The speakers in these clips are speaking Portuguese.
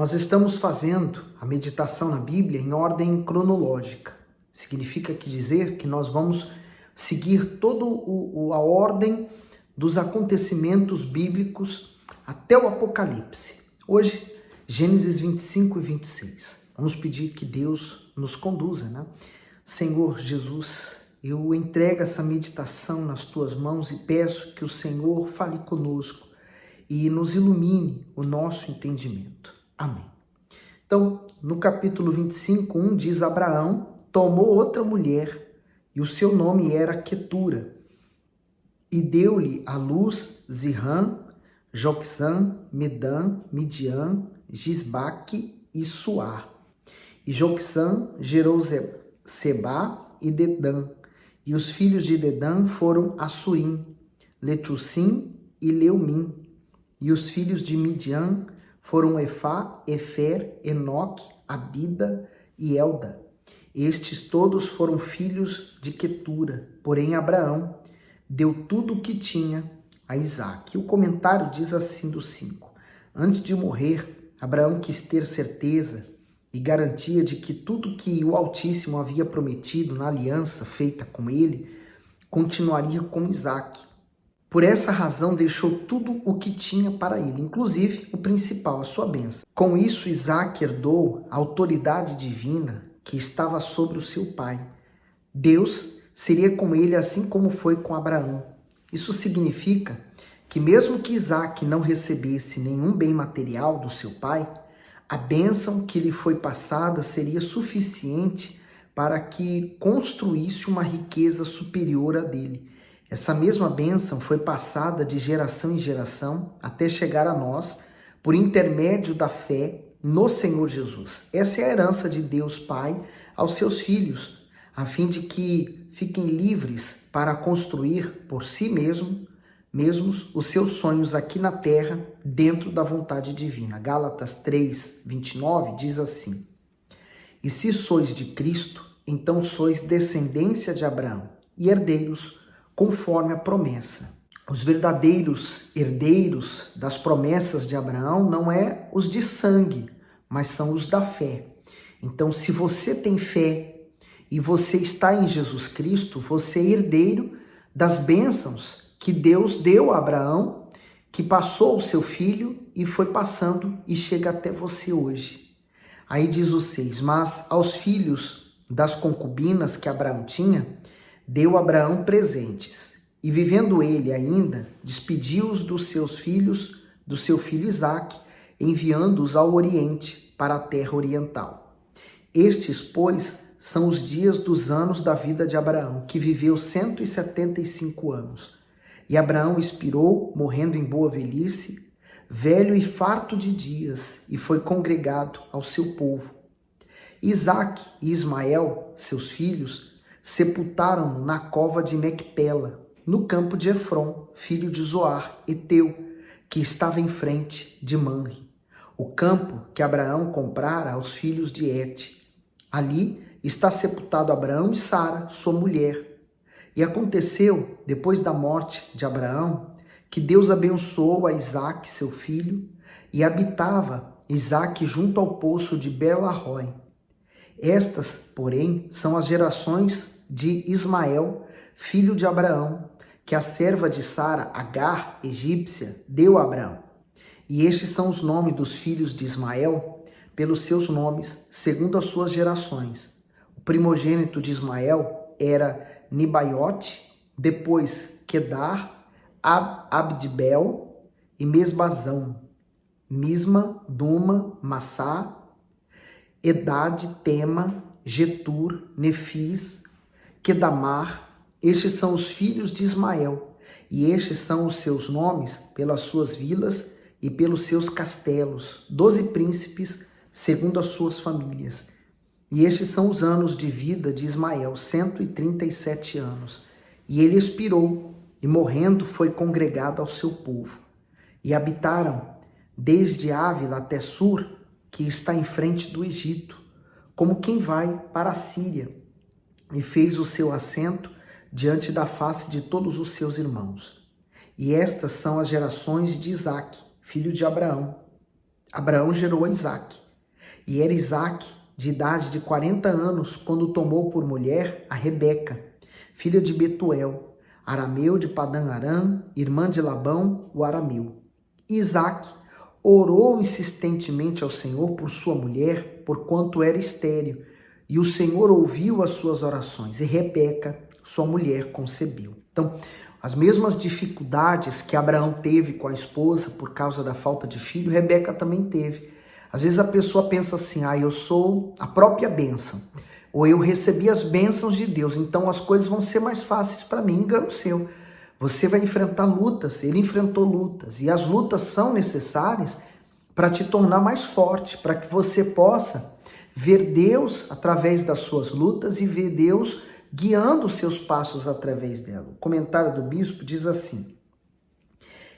Nós estamos fazendo a meditação na Bíblia em ordem cronológica. Significa dizer que nós vamos seguir toda a ordem dos acontecimentos bíblicos até o Apocalipse. Hoje, Gênesis 25 e 26. Vamos pedir que Deus nos conduza, né? Senhor Jesus, eu entrego essa meditação nas tuas mãos e peço que o Senhor fale conosco e nos ilumine o nosso entendimento. Amém. Então, no capítulo 25, 1 diz: Abraão tomou outra mulher e o seu nome era Quetura e deu-lhe à luz Zirã, Joxã, Medã, Midian, Gisbaque e Suar. E Joxã gerou Sebá e Dedã. E os filhos de Dedã foram Assurim, Letussim e Leumim. E os filhos de Midian foram Efá, Efer, Enoque, Abida e Elda. Estes todos foram filhos de Quetura, porém Abraão deu tudo o que tinha a Isaque. O comentário diz assim do 5. Antes de morrer, Abraão quis ter certeza e garantia de que tudo que o Altíssimo havia prometido na aliança feita com ele continuaria com Isaque. Por essa razão deixou tudo o que tinha para ele, inclusive o principal, a sua bênção. Com isso, Isaque herdou a autoridade divina que estava sobre o seu pai. Deus seria com ele assim como foi com Abraão. Isso significa que mesmo que Isaque não recebesse nenhum bem material do seu pai, a bênção que lhe foi passada seria suficiente para que construísse uma riqueza superior à dele. Essa mesma bênção foi passada de geração em geração até chegar a nós por intermédio da fé no Senhor Jesus. Essa é a herança de Deus Pai aos seus filhos, a fim de que fiquem livres para construir por si mesmos os seus sonhos aqui na terra, dentro da vontade divina. Gálatas 3, 29 diz assim: E se sois de Cristo, então sois descendência de Abraão e herdeiros conforme a promessa. Os verdadeiros herdeiros das promessas de Abraão não é os de sangue, mas são os da fé. Então, se você tem fé e você está em Jesus Cristo, você é herdeiro das bênçãos que Deus deu a Abraão, que passou ao seu filho e foi passando e chega até você hoje. Aí diz o 6, mas aos filhos das concubinas que Abraão tinha, deu Abraão presentes, e vivendo ele ainda, despediu-os dos seus filhos, do seu filho Isaque, enviando-os ao oriente, para a terra oriental. Estes, pois, são os dias dos anos da vida de Abraão, que viveu 175 anos. E Abraão expirou, morrendo em boa velhice, velho e farto de dias, e foi congregado ao seu povo. Isaque e Ismael, seus filhos, sepultaram-no na cova de Mequpela, no campo de Efron, filho de Zoar, heteu, que estava em frente de Manre, o campo que Abraão comprara aos filhos de Et. Ali está sepultado Abraão e Sara, sua mulher. E aconteceu, depois da morte de Abraão, que Deus abençoou a Isaque, seu filho, e habitava Isaque junto ao poço de Beer-lahai. Estas, porém, são as gerações de Ismael, filho de Abraão, que a serva de Sara, Agar, egípcia, deu a Abraão. E estes são os nomes dos filhos de Ismael, pelos seus nomes, segundo as suas gerações. O primogênito de Ismael era Nibaiote, depois Quedar, Abdibel e Mesbazão, Misma, Duma, Massá, Edade, Tema, Getur, Nefis, Quedamar. Estes são os filhos de Ismael, e estes são os seus nomes pelas suas vilas e pelos seus castelos, 12 príncipes, segundo as suas famílias. E estes são os anos de vida de Ismael, 137 anos. E ele expirou, e morrendo foi congregado ao seu povo. E habitaram desde Ávila até Sur, que está em frente do Egito, como quem vai para a Síria, e fez o seu assento diante da face de todos os seus irmãos. E estas são as gerações de Isaque, filho de Abraão. Abraão gerou a Isaque. E era Isaque de idade de 40 anos quando tomou por mulher a Rebeca, filha de Betuel, arameu de Padã-Arã, irmã de Labão, o arameu. Isaque orou insistentemente ao Senhor por sua mulher, porquanto era estéril, e o Senhor ouviu as suas orações, e Rebeca, sua mulher, concebeu. Então, as mesmas dificuldades que Abraão teve com a esposa por causa da falta de filho, Rebeca também teve. Às vezes a pessoa pensa assim, eu sou a própria bênção, ou eu recebi as bênçãos de Deus, então as coisas vão ser mais fáceis para mim. Engano seu. Você vai enfrentar lutas, ele enfrentou lutas, e as lutas são necessárias para te tornar mais forte, para que você possa ver Deus através das suas lutas e ver Deus guiando os seus passos através dela. O comentário do bispo diz assim: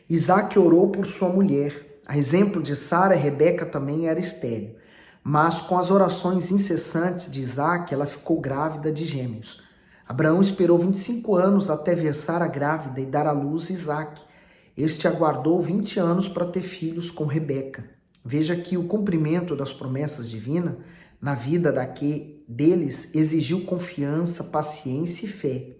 Isaque orou por sua mulher. A exemplo de Sara, Rebeca também era estéril, mas com as orações incessantes de Isaque, ela ficou grávida de gêmeos. Abraão esperou 25 anos até ver Sara grávida e dar à luz Isaque. Este aguardou 20 anos para ter filhos com Rebeca. Veja que o cumprimento das promessas divinas na vida deles exigiu confiança, paciência e fé.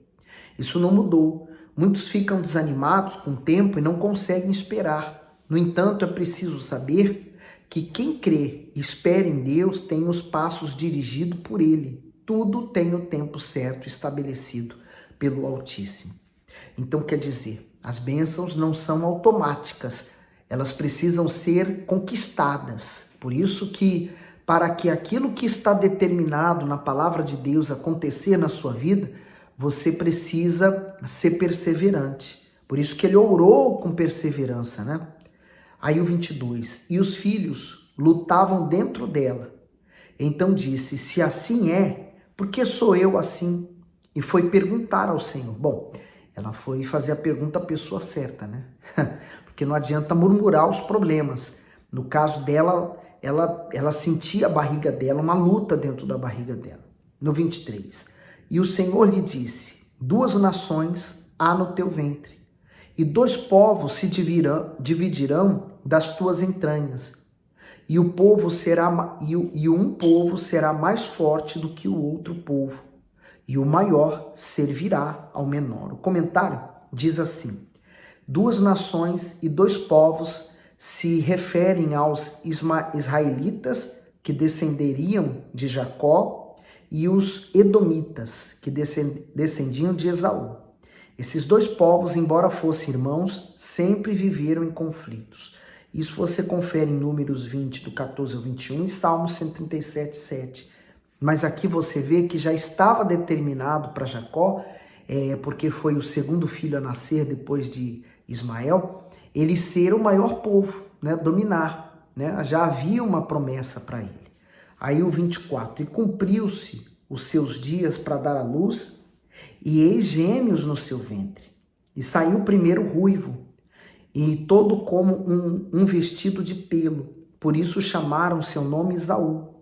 Isso não mudou. Muitos ficam desanimados com o tempo e não conseguem esperar. No entanto, é preciso saber que quem crê e espera em Deus tem os passos dirigidos por Ele. Tudo tem o tempo certo estabelecido pelo Altíssimo. Então, quer dizer, as bênçãos não são automáticas, elas precisam ser conquistadas. Por isso que, para que aquilo que está determinado na palavra de Deus acontecer na sua vida, você precisa ser perseverante. Por isso que ele orou com perseverança, né? Aí o 22, e os filhos lutavam dentro dela. Então disse, se assim é, por que sou eu assim? E foi perguntar ao Senhor. Bom, ela foi fazer a pergunta à pessoa certa, né? Porque não adianta murmurar os problemas. No caso dela, ela sentia a barriga dela, uma luta dentro da barriga dela. No 23, e o Senhor lhe disse, 2 nações há no teu ventre, e 2 povos se dividirão das tuas entranhas, e um povo será mais forte do que o outro povo, e o maior servirá ao menor. O comentário diz assim: 2 nações e 2 povos se referem aos israelitas que descenderiam de Jacó e os edomitas que descendiam de Esaú. Esses 2 povos, embora fossem irmãos, sempre viveram em conflitos. Isso você confere em Números 20, do 14 ao 21, e Salmos 137, 7. Mas aqui você vê que já estava determinado para Jacó, porque foi o segundo filho a nascer depois de Ismael, ele ser o maior povo, né, dominar. Né? Já havia uma promessa para ele. Aí o 24, e cumpriu-se os seus dias para dar à luz, e eis gêmeos no seu ventre. E saiu primeiro ruivo, e todo como um vestido de pelo. Por isso chamaram seu nome Esaú.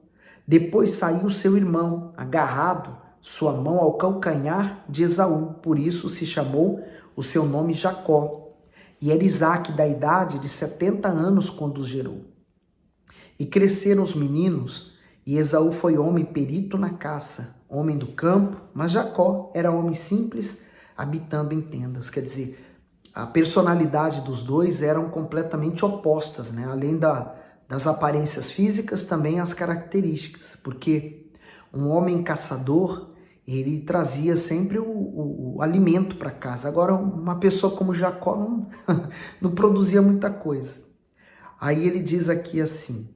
Depois saiu seu irmão, agarrado sua mão ao calcanhar de Esaú. Por isso se chamou o seu nome Jacó. E era Isaque da idade de 70 anos quando os gerou. E cresceram os meninos, e Esaú foi homem perito na caça, homem do campo, mas Jacó era homem simples, habitando em tendas. Quer dizer, a personalidade dos dois eram completamente opostas, né? Além das aparências físicas, também as características, porque um homem caçador, ele trazia sempre o alimento para casa. Agora, uma pessoa como Jacó não produzia muita coisa. Aí ele diz aqui assim,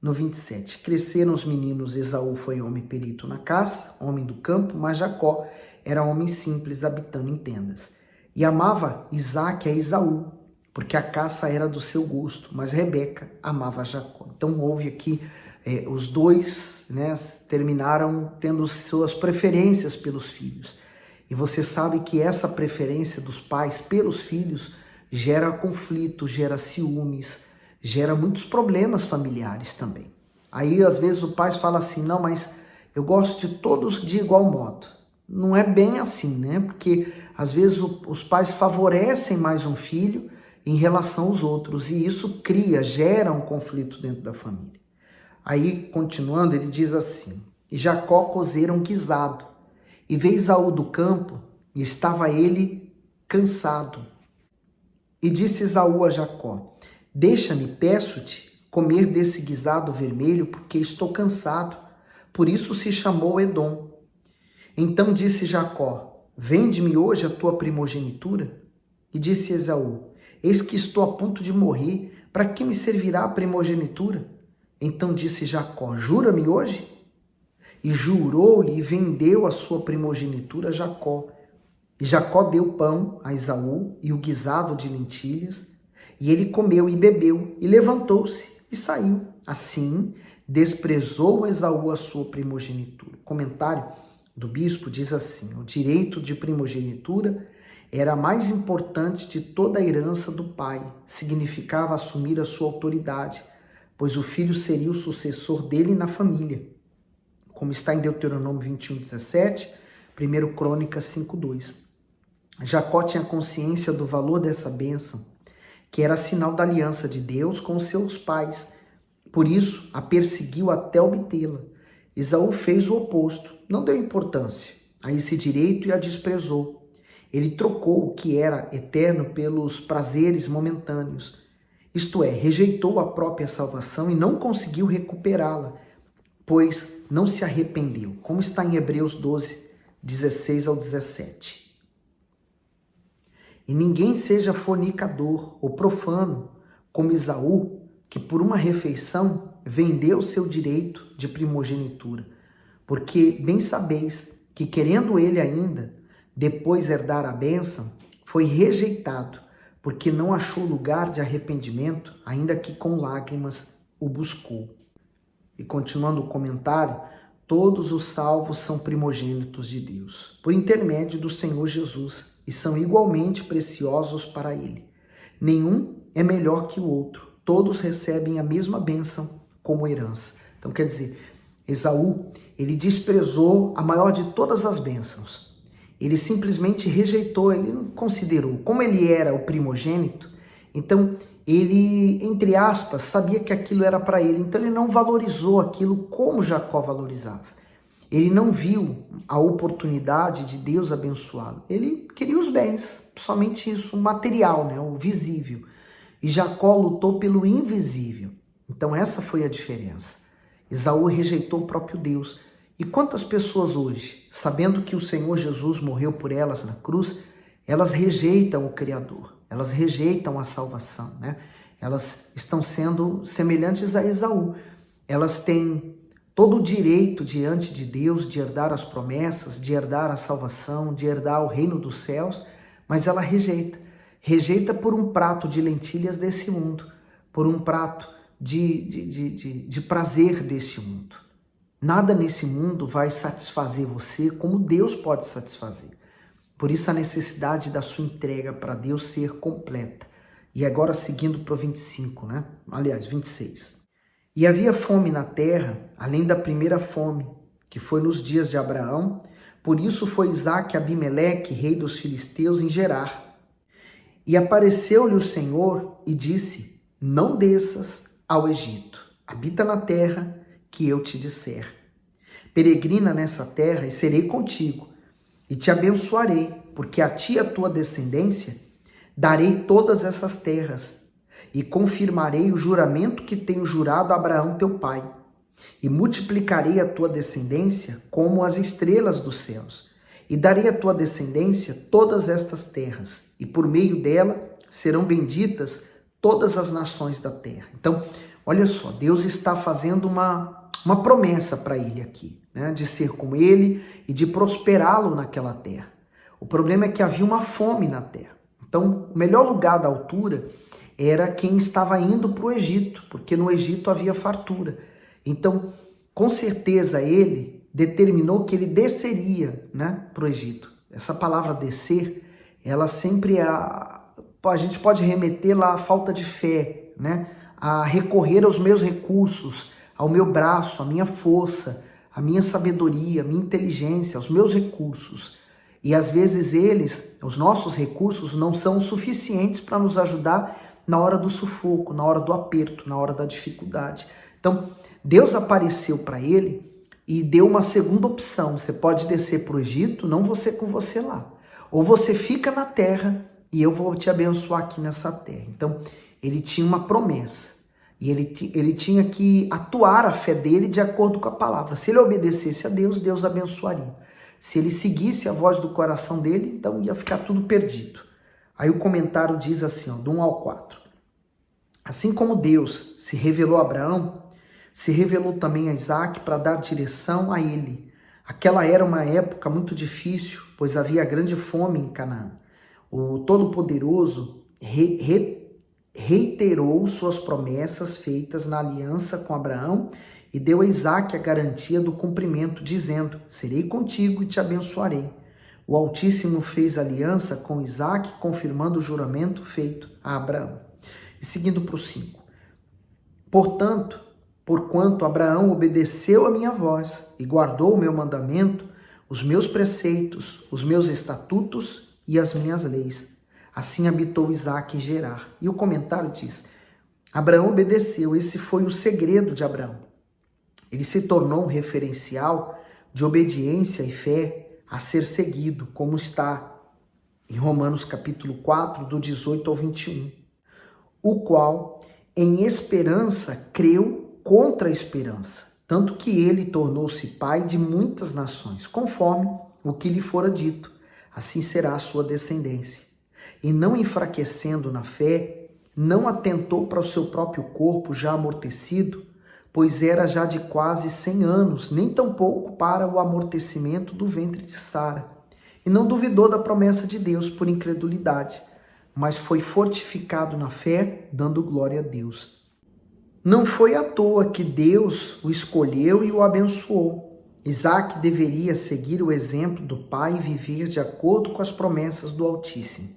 no 27, cresceram os meninos, Esaú foi homem perito na caça, homem do campo, mas Jacó era homem simples, habitando em tendas. E amava Isaque a Esaú, porque a caça era do seu gosto, mas Rebeca amava Jacó. Então houve aqui, os dois, né, terminaram tendo suas preferências pelos filhos. E você sabe que essa preferência dos pais pelos filhos gera conflito, gera ciúmes, gera muitos problemas familiares também. Aí às vezes o pai fala assim, não, mas eu gosto de todos de igual modo. Não é bem assim, né? Porque às vezes os pais favorecem mais um filho em relação aos outros, e isso gera um conflito dentro da família. Aí, continuando, ele diz assim: e Jacó cozera um guisado, e veio Esaú do campo, e estava ele cansado. E disse Esaú a Jacó: deixa-me, peço-te, comer desse guisado vermelho, porque estou cansado. Por isso se chamou Edom. Então disse Jacó: vende-me hoje a tua primogenitura. E disse Esaú: eis que estou a ponto de morrer, para que me servirá a primogenitura? Então disse Jacó: jura-me hoje? E jurou-lhe e vendeu a sua primogenitura a Jacó. E Jacó deu pão a Esaú e o guisado de lentilhas, e ele comeu e bebeu, e levantou-se e saiu. Assim, desprezou Esaú a sua primogenitura. O comentário do bispo diz assim: o direito de primogenitura era a mais importante de toda a herança do pai. Significava assumir a sua autoridade, pois o filho seria o sucessor dele na família, como está em Deuteronômio 21:17, 1 Crônicas 5:2. Jacó tinha consciência do valor dessa bênção, que era sinal da aliança de Deus com os seus pais. Por isso, a perseguiu até obtê-la. Esaú fez o oposto, não deu importância a esse direito e a desprezou. Ele trocou o que era eterno pelos prazeres momentâneos. Isto é, rejeitou a própria salvação e não conseguiu recuperá-la, pois não se arrependeu, como está em Hebreus 12:16-17. E ninguém seja fornicador ou profano, como Esaú, que por uma refeição vendeu seu direito de primogenitura. Porque bem sabeis que, querendo ele ainda depois herdar a bênção, foi rejeitado, porque não achou lugar de arrependimento, ainda que com lágrimas o buscou. E continuando o comentário, todos os salvos são primogênitos de Deus, por intermédio do Senhor Jesus, e são igualmente preciosos para Ele. Nenhum é melhor que o outro, todos recebem a mesma bênção como herança. Então quer dizer, Esaú, ele desprezou a maior de todas as bênçãos. Ele simplesmente rejeitou, ele não considerou. Como ele era o primogênito, então ele, entre aspas, sabia que aquilo era para ele, então ele não valorizou aquilo como Jacó valorizava. Ele não viu a oportunidade de Deus abençoá-lo. Ele queria os bens, somente isso, o material, né, o visível. E Jacó lutou pelo invisível. Então essa foi a diferença. Esaú rejeitou o próprio Deus. E quantas pessoas hoje, sabendo que o Senhor Jesus morreu por elas na cruz, elas rejeitam o Criador, elas rejeitam a salvação, né? Elas estão sendo semelhantes a Esaú. Elas têm todo o direito diante de Deus de herdar as promessas, de herdar a salvação, de herdar o reino dos céus, mas ela rejeita. Rejeita por um prato de lentilhas desse mundo, por um prato de prazer deste mundo. Nada nesse mundo vai satisfazer você como Deus pode satisfazer. Por isso a necessidade da sua entrega para Deus ser completa. E agora seguindo para o 25, né? Aliás, 26. E havia fome na terra, além da primeira fome, que foi nos dias de Abraão. Por isso foi Isaque Abimeleque, rei dos filisteus, em Gerar. E apareceu-lhe o Senhor e disse: não desças ao Egito, habita na terra que eu te disser. Peregrina nessa terra e serei contigo, e te abençoarei, porque a ti e a tua descendência darei todas essas terras, e confirmarei o juramento que tenho jurado a Abraão teu pai, e multiplicarei a tua descendência como as estrelas dos céus, e darei à tua descendência todas estas terras, e por meio dela serão benditas todas as nações da terra. Então, olha só, Deus está fazendo uma promessa para ele aqui, né, de ser com ele e de prosperá-lo naquela terra. O problema é que havia uma fome na terra. Então, o melhor lugar da altura era quem estava indo para o Egito, porque no Egito havia fartura. Então, com certeza ele determinou que ele desceria, né, para o Egito. Essa palavra descer, ela sempre a gente pode remeter lá à falta de fé, né, a recorrer aos meus recursos, ao meu braço, à minha força, à minha sabedoria, à minha inteligência, aos meus recursos. E às vezes os nossos recursos não são suficientes para nos ajudar na hora do sufoco, na hora do aperto, na hora da dificuldade. Então, Deus apareceu para ele e deu uma segunda opção. Você pode descer para o Egito, não vou ser com você lá. Ou você fica na terra e eu vou te abençoar aqui nessa terra. Então, ele tinha uma promessa. E ele tinha que atuar a fé dele de acordo com a palavra. Se ele obedecesse a Deus, Deus abençoaria. Se ele seguisse a voz do coração dele, então ia ficar tudo perdido. Aí o comentário diz assim, ó, do 1 ao 4. Assim como Deus se revelou a Abraão, se revelou também a Isaac para dar direção a ele. Aquela era uma época muito difícil, pois havia grande fome em Canaã. O Todo-Poderoso reiterou suas promessas feitas na aliança com Abraão e deu a Isaac a garantia do cumprimento, dizendo, serei contigo e te abençoarei. O Altíssimo fez aliança com Isaac, confirmando o juramento feito a Abraão. E seguindo para o 5. Portanto, porquanto Abraão obedeceu a minha voz e guardou o meu mandamento, os meus preceitos, os meus estatutos e as minhas leis. Assim habitou Isaac em Gerar. E o comentário diz, Abraão obedeceu, esse foi o segredo de Abraão. Ele se tornou um referencial de obediência e fé a ser seguido, como está em Romanos capítulo 4, do 18 ao 21. O qual, em esperança, creu contra a esperança, tanto que ele tornou-se pai de muitas nações, conforme o que lhe fora dito, assim será a sua descendência. E não enfraquecendo na fé, não atentou para o seu próprio corpo já amortecido, pois era já de quase 100 anos, nem tampouco para o amortecimento do ventre de Sara. E não duvidou da promessa de Deus por incredulidade, mas foi fortificado na fé, dando glória a Deus. Não foi à toa que Deus o escolheu e o abençoou. Isaac deveria seguir o exemplo do pai e viver de acordo com as promessas do Altíssimo.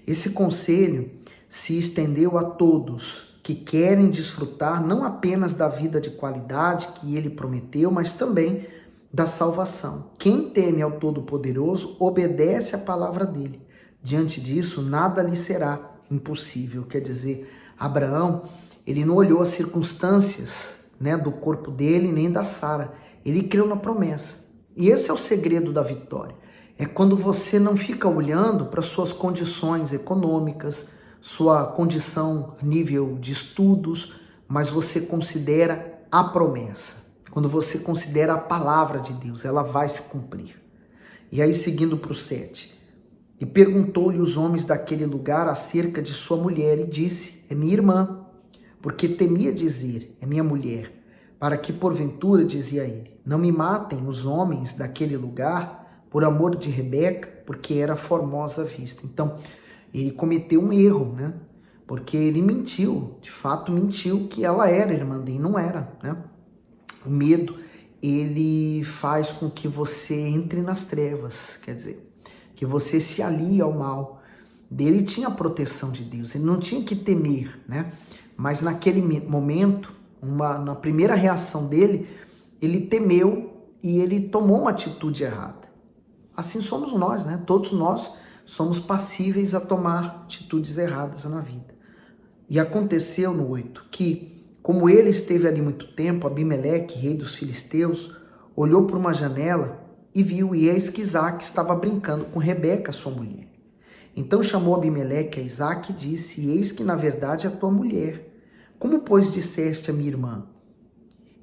Esse conselho se estendeu a todos que querem desfrutar não apenas da vida de qualidade que ele prometeu, mas também da salvação. Quem teme ao Todo-Poderoso obedece à palavra dele. Diante disso, nada lhe será impossível. Quer dizer, Abraão, ele não olhou as circunstâncias, do corpo dele nem da Sara. Ele creu na promessa. E esse é o segredo da vitória. É quando você não fica olhando para suas condições econômicas, sua condição a nível de estudos, mas você considera a promessa. Quando você considera a palavra de Deus, ela vai se cumprir. E aí, seguindo para o 7. E perguntou-lhe os homens daquele lugar acerca de sua mulher, e disse, é minha irmã, porque temia dizer, é minha mulher, para que porventura, dizia ele, não me matem os homens daquele lugar por amor de Rebeca, porque era formosa à vista. Então, ele cometeu um erro, porque ele mentiu, de fato mentiu que ela era irmã dele, não era, O medo, ele faz com que você entre nas trevas, quer dizer, que você se alie ao mal. Ele tinha a proteção de Deus, ele não tinha que temer, Mas naquele momento, na primeira reação dele, ele temeu e ele tomou uma atitude errada. Assim somos nós, Todos nós somos passíveis a tomar atitudes erradas na vida. E aconteceu no 8, que, como ele esteve ali muito tempo, Abimeleque, rei dos filisteus, olhou por uma janela e viu, e eis que Isaac estava brincando com Rebeca, sua mulher. Então chamou Abimeleque a Isaac e disse, e eis que na verdade é tua mulher. Como, pois, disseste a minha irmã?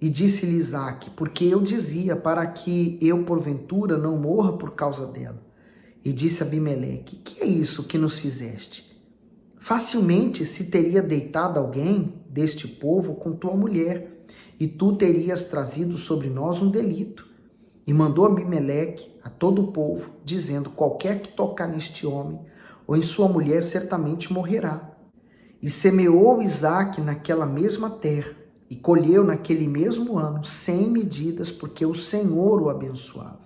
E disse-lhe Isaac, porque eu dizia, para que eu, porventura, não morra por causa dela. E disse Abimeleque, que é isso que nos fizeste? Facilmente se teria deitado alguém deste povo com tua mulher, e tu terias trazido sobre nós um delito. E mandou Abimeleque a todo o povo, dizendo, qualquer que tocar neste homem ou em sua mulher certamente morrerá. E semeou Isaque naquela mesma terra, e colheu naquele mesmo ano 100 medidas, porque o Senhor o abençoava.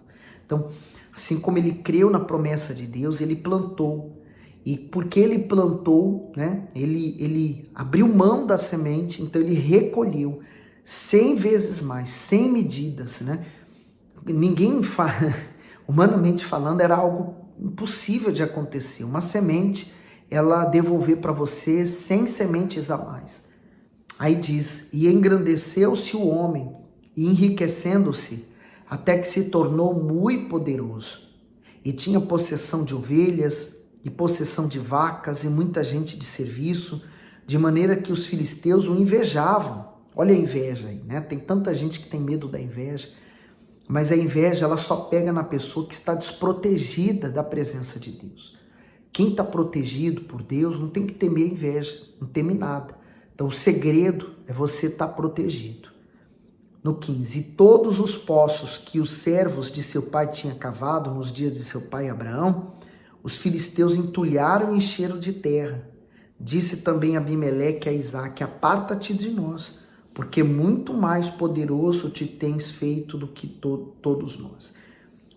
Então, assim como ele creu na promessa de Deus, ele plantou. E porque ele plantou, ele abriu mão da semente, então ele recolheu 100 vezes mais, 100 medidas, Ninguém faz... Humanamente falando, era algo impossível de acontecer. Uma semente, ela devolver para você 100 sementes a mais. Aí diz, e engrandeceu-se o homem, e enriquecendo-se, até que se tornou muito poderoso. E tinha possessão de ovelhas, e possessão de vacas, e muita gente de serviço, de maneira que os filisteus o invejavam. Olha a inveja aí, né? Tem tanta gente que tem medo da inveja, mas a inveja, ela só pega na pessoa que está desprotegida da presença de Deus. Quem está protegido por Deus não tem que temer inveja, não teme nada. Então o segredo é você estar protegido. No 15, e todos os poços que os servos de seu pai tinham cavado nos dias de seu pai Abraão, os filisteus entulharam e encheram de terra. Disse também Abimeleque a Isaque, aparta-te de nós, porque muito mais poderoso te tens feito do que todos nós.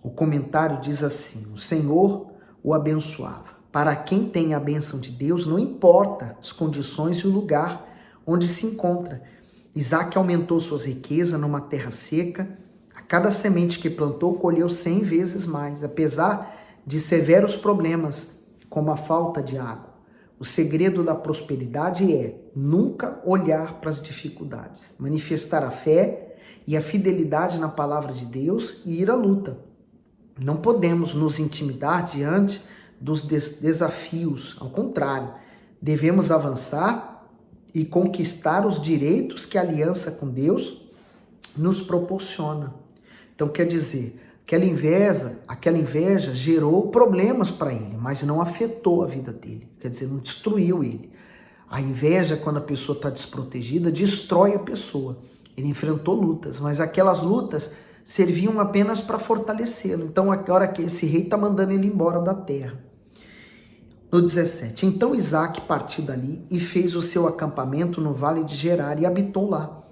O comentário diz assim, o Senhor o abençoava. Para quem tem a bênção de Deus, não importa as condições e o lugar onde se encontra. Isaque aumentou suas riquezas numa terra seca. A cada semente que plantou, colheu 100 vezes mais, apesar de severos problemas, como a falta de água. O segredo da prosperidade é nunca olhar para as dificuldades, manifestar a fé e a fidelidade na palavra de Deus e ir à luta. Não podemos nos intimidar diante dos desafios, ao contrário, devemos avançar e conquistar os direitos que a aliança com Deus nos proporciona. Então quer dizer, aquela inveja gerou problemas para ele, mas não afetou a vida dele, quer dizer, não destruiu ele. A inveja, quando a pessoa está desprotegida, destrói a pessoa. Ele enfrentou lutas, mas aquelas lutas serviam apenas para fortalecê-lo. Então agora que esse rei está mandando ele embora da terra. No 17, então Isaque partiu dali e fez o seu acampamento no vale de Gerar e habitou lá.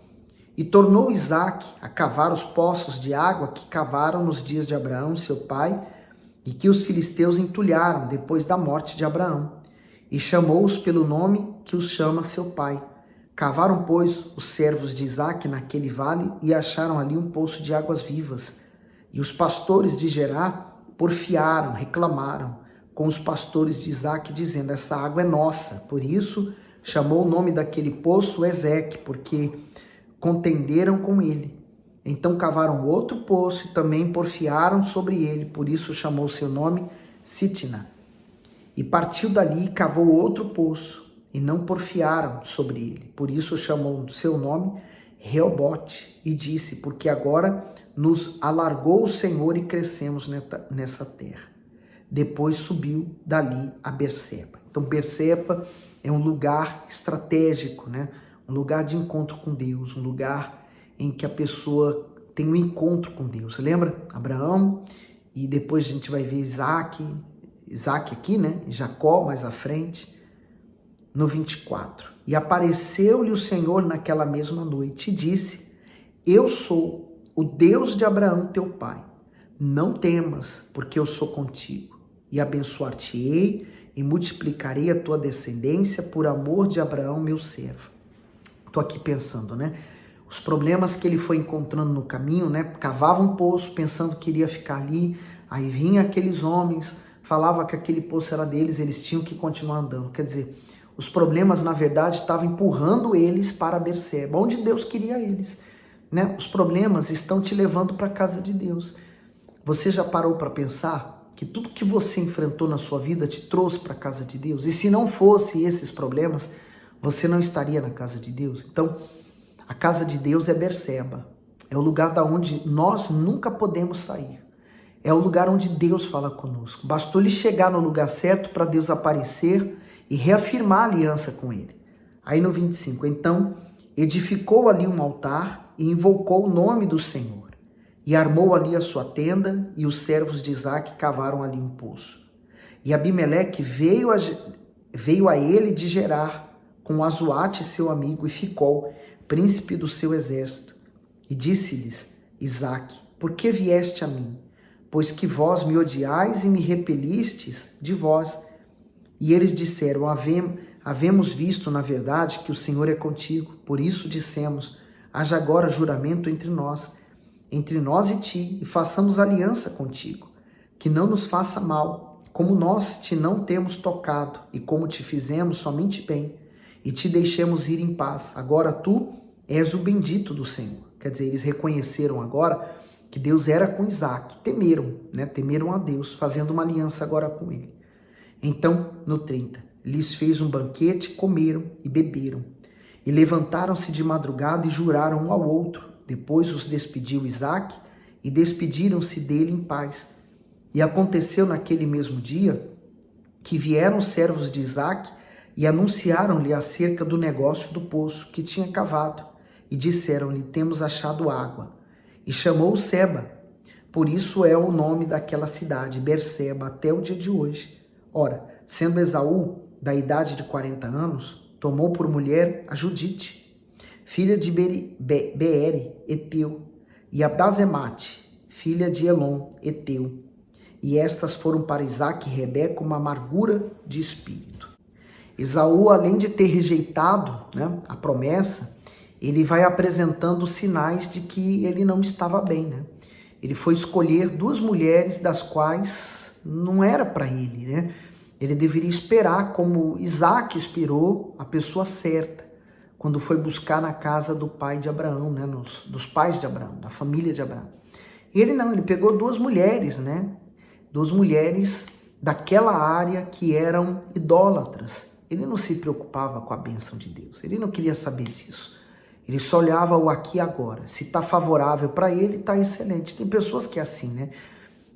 E tornou Isaque a cavar os poços de água que cavaram nos dias de Abraão, seu pai, e que os filisteus entulharam depois da morte de Abraão. E chamou-os pelo nome que os chama seu pai. Cavaram, pois, os servos de Isaque naquele vale e acharam ali um poço de águas vivas. E os pastores de Gerar porfiaram, reclamaram com os pastores de Isaque, dizendo, essa água é nossa. Por isso chamou o nome daquele poço Ezeque, porque contenderam com ele. Então cavaram outro poço e também porfiaram sobre ele, por isso chamou seu nome Sitna. E partiu dali e cavou outro poço, e não porfiaram sobre ele, por isso chamou seu nome Reobote, e disse, porque agora nos alargou o Senhor e crescemos nessa terra. Depois subiu dali a Berseba. Então Berseba é um lugar estratégico, né? Um lugar de encontro com Deus, um lugar em que a pessoa tem um encontro com Deus. Lembra? Abraão, e depois a gente vai ver Isaque aqui, né? Jacó mais à frente, no 24. E apareceu-lhe o Senhor naquela mesma noite e disse, eu sou o Deus de Abraão, teu pai. Não temas, porque eu sou contigo. E abençoar-te-ei e multiplicarei a tua descendência por amor de Abraão, meu servo. Estou aqui pensando, né? Os problemas que ele foi encontrando no caminho, né? Cavava um poço pensando que iria ficar ali, aí vinha aqueles homens, falava que aquele poço era deles, eles tinham que continuar andando. Quer dizer, os problemas, na verdade, estavam empurrando eles para Berseba, onde Deus queria eles, né? Os problemas estão te levando para a casa de Deus. Você já parou para pensar que tudo que você enfrentou na sua vida te trouxe para a casa de Deus? E se não fosse esses problemas, você não estaria na casa de Deus? Então, a casa de Deus é Berseba. É o lugar da onde nós nunca podemos sair. É o lugar onde Deus fala conosco. Bastou ele chegar no lugar certo para Deus aparecer e reafirmar a aliança com ele. Aí no 25, então edificou ali um altar e invocou o nome do Senhor. E armou ali a sua tenda, e os servos de Isaque cavaram ali um poço. E Abimeleque veio a ele de Gerar, com Azuate, seu amigo, e Ficol, príncipe do seu exército. E disse-lhes Isaque, por que vieste a mim? Pois que vós me odiais e me repelistes de vós. E eles disseram, havemos visto, na verdade, que o Senhor é contigo. Por isso dissemos, haja agora juramento entre nós e ti, e façamos aliança contigo. que não nos faça mal, como nós te não temos tocado, e como te fizemos somente bem, e te deixemos ir em paz. Agora tu és o bendito do Senhor. Quer dizer, eles reconheceram agora que Deus era com Isaac, temeram, né? Temeram a Deus, fazendo uma aliança agora com ele. Então, no 30, lhes fez um banquete, comeram e beberam, e levantaram-se de madrugada e juraram um ao outro. Depois os despediu Isaac, e despediram-se dele em paz. E aconteceu naquele mesmo dia que vieram os servos de Isaac e anunciaram-lhe acerca do negócio do poço que tinha cavado, e disseram-lhe: temos achado água. E chamou Seba, por isso é o nome daquela cidade, Berseba, até o dia de hoje. Ora, sendo Esaú da idade de 40 anos, tomou por mulher a Judite, filha de Beere, Eteu, e a Basemate, filha de Elon, Eteu. E estas foram para Isaque e Rebeca uma amargura de espírito. Esaú, além de ter rejeitado, né, a promessa, ele vai apresentando sinais de que ele não estava bem, né? Ele foi escolher duas mulheres das quais não era para ele, né? Ele deveria esperar, como Isaac esperou, a pessoa certa, quando foi buscar na casa do pai de Abraão, né? Dos pais de Abraão, da família de Abraão. E ele não, ele pegou duas mulheres, né? Duas mulheres daquela área que eram idólatras. Ele não se preocupava com a bênção de Deus, ele não queria saber disso. Ele só olhava o aqui e agora. Se está favorável para ele, está excelente. Tem pessoas que é assim, né?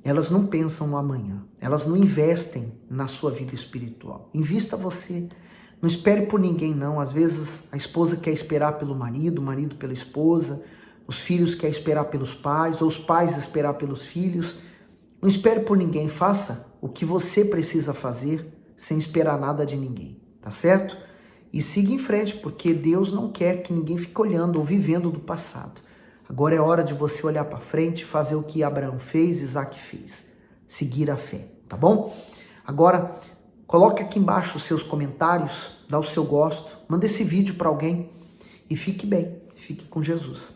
Elas não pensam no amanhã. Elas não investem na sua vida espiritual. Invista você. Não espere por ninguém, não. Às vezes a esposa quer esperar pelo marido, o marido pela esposa, os filhos querem esperar pelos pais, ou os pais esperar pelos filhos. Não espere por ninguém. Faça o que você precisa fazer sem esperar nada de ninguém. Tá certo? E siga em frente, porque Deus não quer que ninguém fique olhando ou vivendo do passado. Agora é hora de você olhar para frente e fazer o que Abraão fez, Isaac fez. Seguir a fé, tá bom? Agora, coloque aqui embaixo os seus comentários, dá o seu gosto, manda esse vídeo para alguém e fique bem, fique com Jesus.